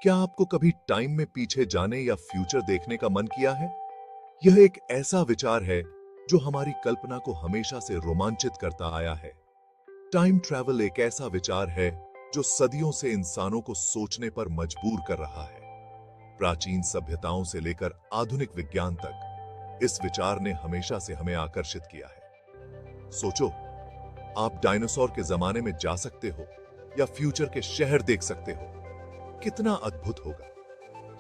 क्या आपको कभी टाइम में पीछे जाने या फ्यूचर देखने का मन किया है? यह एक ऐसा विचार है जो हमारी कल्पना को हमेशा से रोमांचित करता आया है। टाइम ट्रैवल एक ऐसा विचार है जो सदियों से इंसानों को सोचने पर मजबूर कर रहा है। प्राचीन सभ्यताओं से लेकर आधुनिक विज्ञान तक इस विचार ने हमेशा से हमें आकर्षित किया है। सोचो, आप डायनासोर के जमाने में जा सकते हो या फ्यूचर के शहर देख सकते हो। कितना अद्भुत होगा।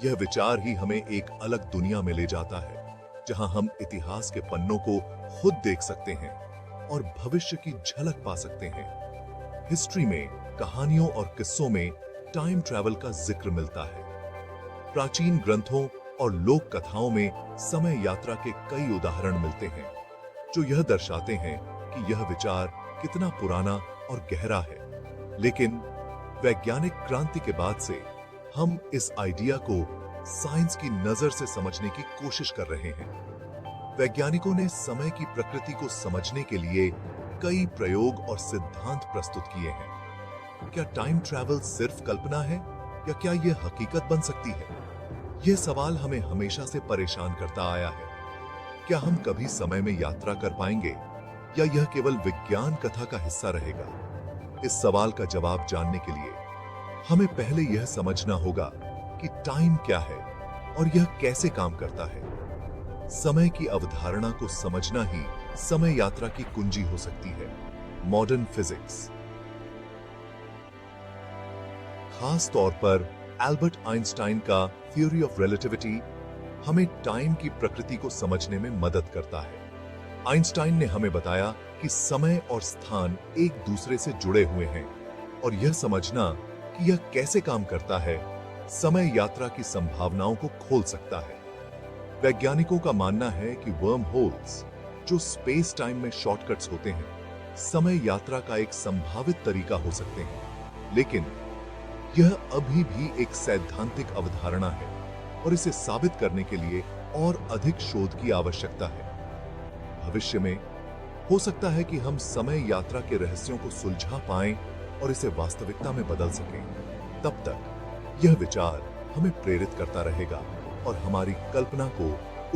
यह विचार ही हमें एक अलग दुनिया में ले जाता है, जहां हम इतिहास के पन्नों को खुद देख सकते हैं और भविष्य की झलक पा सकते हैं। हिस्ट्री में कहानियों और किस्सों में टाइम ट्रैवल का जिक्र मिलता है। प्राचीन ग्रंथों और लोक कथाओं में समय यात्रा के कई उदाहरण मिलते हैं, जो यह दर्शाते हैं कि यह विचार कितना पुराना और गहरा है। लेकिन वैज्ञानिक क्रांति के बाद से हम इस आइडिया को साइंस की नजर से समझने की कोशिश कर रहे हैं। वैज्ञानिकों ने समय की प्रकृति को समझने के लिए कई प्रयोग और सिद्धांत प्रस्तुत किए हैं। क्या टाइम ट्रैवल सिर्फ कल्पना है या क्या यह हकीकत बन सकती है? यह सवाल हमें हमेशा से परेशान करता आया है। क्या हम कभी समय में यात्रा कर पाएंगे या यह केवल विज्ञान कथा का हिस्सा रहेगा? इस सवाल का जवाब जानने के लिए हमें पहले यह समझना होगा कि टाइम क्या है और यह कैसे काम करता है। समय की अवधारणा को समझना ही समय यात्रा की कुंजी हो सकती है। मॉडर्न फिजिक्स, खास तौर पर एल्बर्ट आइंस्टाइन का थ्योरी ऑफ रिलेटिविटी, हमें टाइम की प्रकृति को समझने में मदद करता है। आइंस्टाइन ने हमें बताया कि समय और स्थान एक दूसरे से जुड़े हुए हैं और यह समझना कि यह कैसे काम करता है, समय यात्रा की संभावनाओं को खोल सकता है। वैज्ञानिकों का मानना है कि वर्म होल्स, जो स्पेस टाइम में शॉर्टकट्स होते हैं, समय यात्रा का एक संभावित तरीका हो सकते हैं। लेकिन यह अभी भी एक सैद्धांतिक अवधारणा है और इसे साबित करने के लिए और अधिक शोध की आवश्यकता है। भविष्य में हो सकता है कि हम समय यात्रा के रहस्यों को सुलझा पाएं और इसे वास्तविकता में बदल सकें। तब तक यह विचार हमें प्रेरित करता रहेगा और हमारी कल्पना को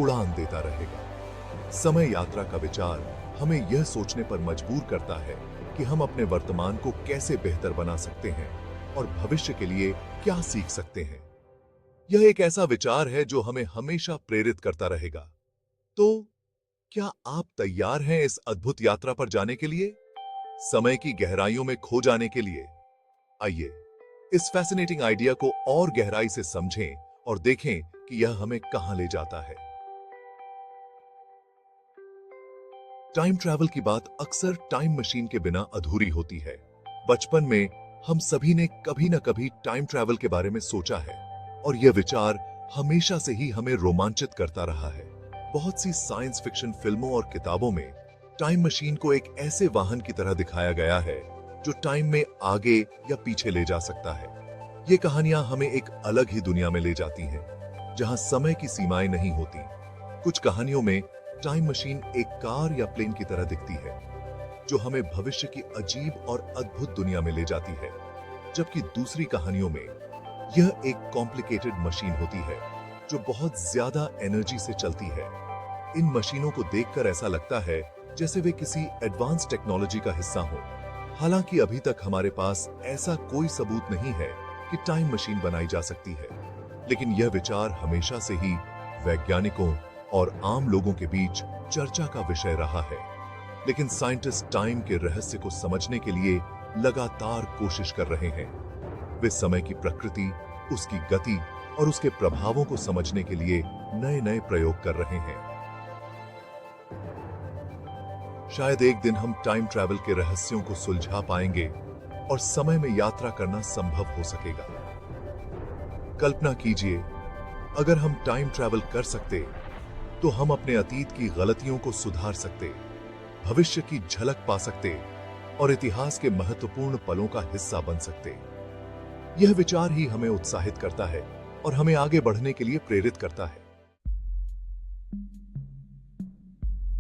उड़ान देता रहेगा। समय यात्रा का विचार हमें यह सोचने पर मजबूर करता है कि हम अपने वर्तमान को कैसे बेहतर बना सकते हैं और भविष्य के लिए क्या सीख सकते हैं। यह एक ऐसा विचार है जो हमें हमेशा प्रेरित करता रहेगा। तो क्या आप तैयार हैं इस अद्भुत यात्रा पर जाने के लिए, समय की गहराइयों में खो जाने के लिए? आइए इस फैसिनेटिंग आइडिया को और गहराई से समझें और देखें कि यह हमें कहां ले जाता है। टाइम ट्रैवल की बात अक्सर टाइम मशीन के बिना अधूरी होती है। बचपन में हम सभी ने कभी न कभी टाइम ट्रैवल के बारे में सोचा है और यह विचार हमेशा से ही हमें रोमांचित करता रहा है। बहुत सी साइंस फिक्शन फिल्मों और किताबों में टाइम मशीन को एक ऐसे वाहन की तरह दिखाया गया है जो टाइम में आगे या पीछे ले जा सकता है। ये कहानियां हमें एक अलग ही दुनिया में ले जाती हैं, जहां समय की सीमाएं नहीं होती। कुछ कहानियों में टाइम मशीन एक कार या प्लेन की तरह दिखती है, जो हमें भविष्य की अजीब और अद्भुत दुनिया में ले जाती है, जबकि दूसरी कहानियों में यह एक कॉम्प्लिकेटेड मशीन होती है जो बहुत ज्यादा एनर्जी से चलती है। इन मशीनों को देखकर ऐसा लगता है जैसे वे किसी एडवांस टेक्नोलॉजी का हिस्सा हो। हालांकि अभी तक हमारे पास ऐसा कोई सबूत नहीं है कि टाइम मशीन बनाई जा सकती है, लेकिन यह विचार हमेशा से ही वैज्ञानिकों और आम लोगों के बीच चर्चा का विषय रहा है। लेकिन साइंटिस्ट टाइम के रहस्य को समझने के लिए लगातार कोशिश कर रहे हैं। वे समय की प्रकृति, उसकी गति और उसके प्रभावों को समझने के लिए नए नए प्रयोग कर रहे हैं। शायद एक दिन हम टाइम ट्रैवल के रहस्यों को सुलझा पाएंगे और समय में यात्रा करना संभव हो सकेगा। कल्पना कीजिए, अगर हम टाइम ट्रैवल कर सकते तो हम अपने अतीत की गलतियों को सुधार सकते, भविष्य की झलक पा सकते और इतिहास के महत्वपूर्ण पलों का हिस्सा बन सकते। यह विचार ही हमें उत्साहित करता है और हमें आगे बढ़ने के लिए प्रेरित करता है।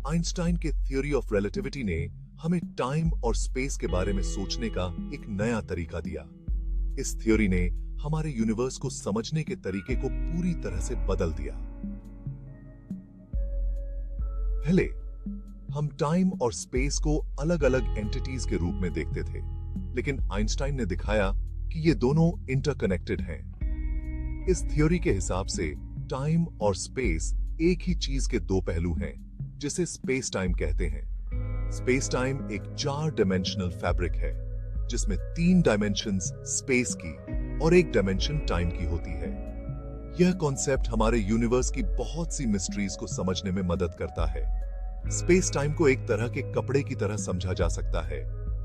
आइंस्टाइन के थ्योरी ऑफ रिलेटिविटी ने हमें टाइम और स्पेस के बारे में सोचने का एक नया तरीका दिया। इस थ्योरी ने हमारे यूनिवर्स को समझने के तरीके को पूरी तरह से बदल दिया। पहले हम टाइम और स्पेस को अलग अलग एंटिटीज के रूप में देखते थे, लेकिन आइंस्टाइन ने दिखाया कि ये दोनों इंटरकनेक्टेड हैं। इस थ्योरी के हिसाब से टाइम और स्पेस एक ही चीज के दो पहलू हैं, जिसे स्पेस टाइम कहते हैं। स्पेस टाइम एक 4 डायमेंशनल फैब्रिक है, जिसमें 3 डायमेंशंस स्पेस की और 1 डायमेंशन टाइम की होती है। यह कॉन्सेप्ट हमारे यूनिवर्स की बहुत सी मिस्ट्रीज को समझने में मदद करता है। स्पेस टाइम को एक तरह के कपड़े की तरह समझा जा सकता है,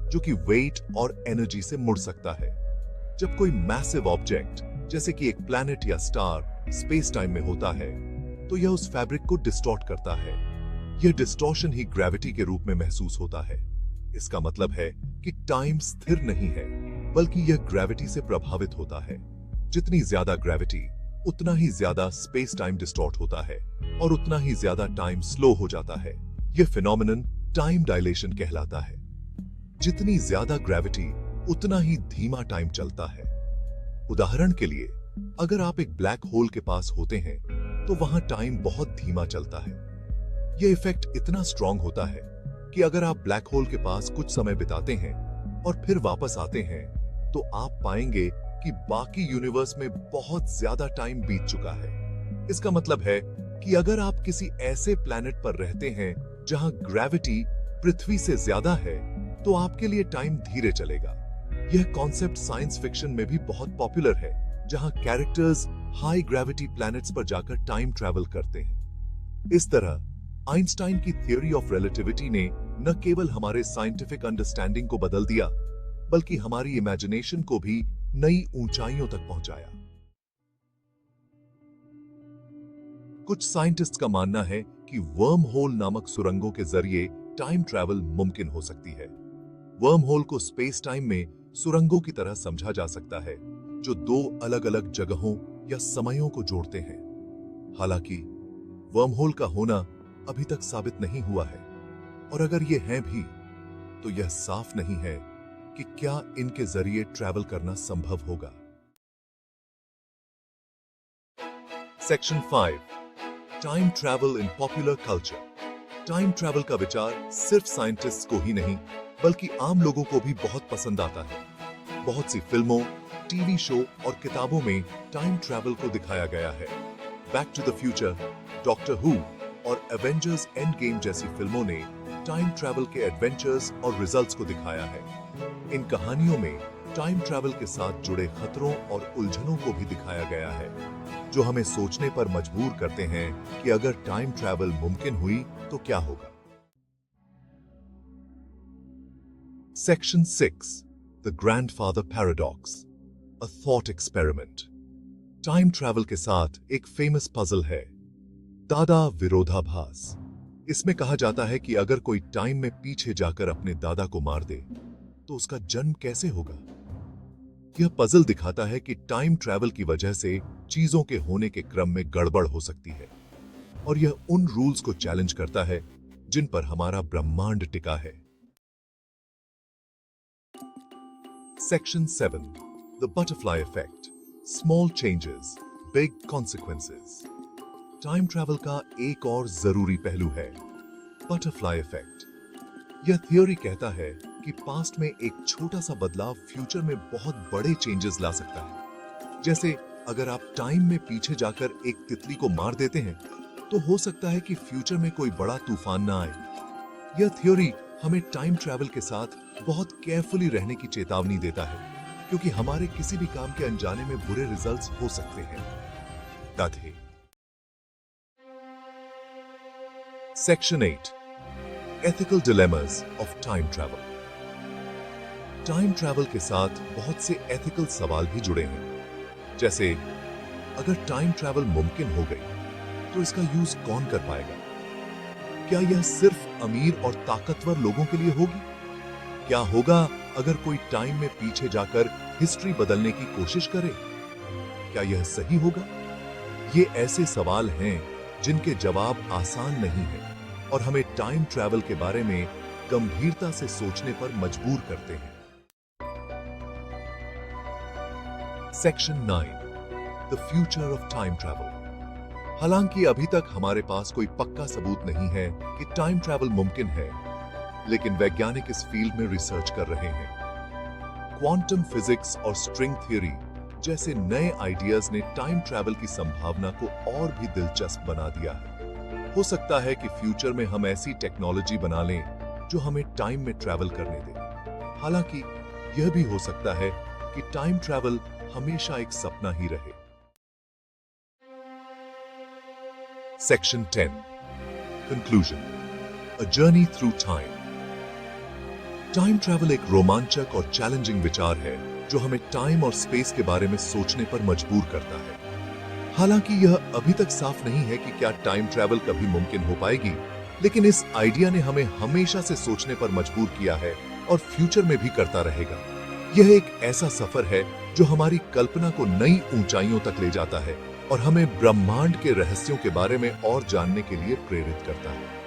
जो कि वेट और एनर्जी से मुड़ सकता है। जब कोई मैसिव ऑब्जेक्ट जैसे कि एक प्लैनेट या स्टार स्पेस टाइम में होता है, तो यह उस फैब्रिक को डिस्टॉर्ट करता है। यह डिस्टॉर्शन ही ग्रेविटी के रूप में महसूस होता है। इसका मतलब है कि टाइम स्थिर नहीं है, बल्कि यह ग्रेविटी से प्रभावित होता है। जितनी ज्यादा ग्रेविटी, उतना ही ज्यादा स्पेस टाइम डिस्टॉर्ट होता है और उतना ही ज्यादा टाइम स्लो हो जाता है। यह फिनोमिनन टाइम डायलेशन कहलाता है। जितनी ज्यादा ग्रेविटी, उतना ही धीमा टाइम चलता है। उदाहरण के लिए, अगर आप एक ब्लैक होल के पास होते हैं, तो वहां टाइम बहुत धीमा चलता है। यह इफेक्ट इतना स्ट्रांग होता है कि अगर आप ब्लैक होल के पास कुछ समय बिताते हैं और फिर वापस आते हैं, तो आप पाएंगे कि बाकी यूनिवर्स में बहुत ज्यादा टाइम बीत चुका है। इसका मतलब है कि अगर आप किसी ऐसे प्लैनेट पर रहते हैं जहां ग्रेविटी पृथ्वी से ज्यादा है, तो आपके लिए टाइम धीरे चलेगा। यह कॉन्सेप्ट साइंस फिक्शन में भी बहुत पॉपुलर है, जहां कैरेक्टर्स हाई ग्रेविटी प्लैनेट्स पर जाकर टाइम ट्रैवल करते हैं। इस तरह आइंस्टाइन की थ्योरी ऑफ रिलेटिविटी ने न केवल हमारे साइंटिफिक अंडरस्टैंडिंग को बदल दिया, बल्कि हमारी इमेजिनेशन को भी नई ऊंचाइयों तक पहुंचाया। कुछ साइंटिस्ट्स का मानना है कि वर्म होल नामक सुरंगों के जरिए टाइम ट्रैवल मुमकिन हो सकती है। वर्म होल को स्पेस टाइम में सुरंगों की तरह समझा जा सकता है, जो 2 अलग-अलग जगहों या समयों को जोड़ते हैं। हालांकि वर्म होल का होना अभी तक साबित नहीं हुआ है, और अगर ये हैं भी, तो यह साफ नहीं है कि क्या इनके जरिए ट्रैवल करना संभव होगा। Section 5, time travel in popular culture. Time travel का विचार सिर्फ साइंटिस्ट्स को ही नहीं, बल्कि आम लोगों को भी बहुत पसंद आता है। बहुत सी फिल्मों, टीवी शो और किताबों में टाइम ट्रैवल को दिखाया गया है। Back to the Future, Doctor Who और एवेंजर्स एंड गेम जैसी फिल्मों ने टाइम ट्रैवल के एडवेंचर्स और रिजल्ट्स को दिखाया है। इन कहानियों में टाइम ट्रैवल के साथ जुड़े खतरों और उलझनों को भी दिखाया गया है, जो हमें सोचने पर मजबूर करते हैं कि अगर टाइम ट्रैवल मुमकिन हुई तो क्या होगा। Section 6, The Grandfather Paradox, a thought experiment. Time travel के साथ एक फेमस पजल है, दादा विरोधाभास। इसमें कहा जाता है कि अगर कोई टाइम में पीछे जाकर अपने दादा को मार दे, तो उसका जन्म कैसे होगा। यह पजल दिखाता है कि टाइम ट्रैवल की वजह से चीजों के होने के क्रम में गड़बड़ हो सकती है, और यह उन रूल्स को चैलेंज करता है जिन पर हमारा ब्रह्मांड टिका है। Section 7, The Butterfly Effect, Small Changes, Big Consequences. Time travel का एक और जरूरी पहलू है बटरफ्लाई इफेक्ट। यह थ्योरी कहता है कि पास्ट में एक छोटा सा बदलाव फ्यूचर में बहुत बड़े चेंजेस ला सकता है। जैसे अगर आप टाइम में पीछे जाकर एक तितली को मार देते हैं, तो हो सकता है कि फ्यूचर में कोई बड़ा तूफान ना आए। यह थ्योरी हमें टाइम ट्रैवल के साथ बहुत केयरफुली रहने की चेतावनी देता है, क्योंकि हमारे किसी भी काम के अनजाने में बुरे रिजल्ट्स हो सकते हैं। तथ्य। Section 8, Ethical Dilemmas of Time Travel. Time travel के साथ बहुत से एथिकल सवाल भी जुड़े हैं, जैसे अगर टाइम ट्रैवल मुमकिन हो गई, तो इसका यूज कौन कर पाएगा? क्या यह सिर्फ अमीर और ताकतवर लोगों के लिए होगी? क्या होगा अगर कोई टाइम में पीछे जाकर हिस्ट्री बदलने की कोशिश करे? क्या यह सही होगा? ये ऐसे सवाल हैं जिनके जवाब आसान नहीं हैं और हमें टाइम ट्रैवल के बारे में गंभीरता से सोचने पर मजबूर करते हैं। Section 9, the future of time travel. हालांकि अभी तक हमारे पास कोई पक्का सबूत नहीं है कि टाइम ट्रैवल मुमकिन है, लेकिन वैज्ञानिक इस फील्ड में रिसर्च कर रहे हैं। क्वांटम फिजिक्स और स्ट्रिंग थ्योरी जैसे नए आइडियाज ने टाइम ट्रैवल की संभावना को और भी दिलचस्प बना दिया है। हो सकता है कि फ्यूचर में हम ऐसी टेक्नोलॉजी बना लें जो हमें टाइम में ट्रैवल करने दे। हालांकि यह भी हो सकता है कि टाइम ट्रैवल हमेशा एक सपना ही रहे। Section 10, conclusion, a journey through time. Time travel एक रोमांचक और चैलेंजिंग विचार है जो हमें टाइम और स्पेस के बारे में सोचने पर मजबूर करता है। हालांकि यह अभी तक साफ नहीं है कि क्या टाइम ट्रैवल कभी मुमकिन हो पाएगी, लेकिन इस आइडिया ने हमें हमेशा से सोचने पर मजबूर किया है और फ्यूचर में भी करता रहेगा। यह एक ऐसा सफर है जो हमारी कल्पना को नई ऊंचाइयों तक ले जाता है और हमें ब्रह्मांड के रहस्यों के बारे में और जानने के लिए प्रेरित करता है।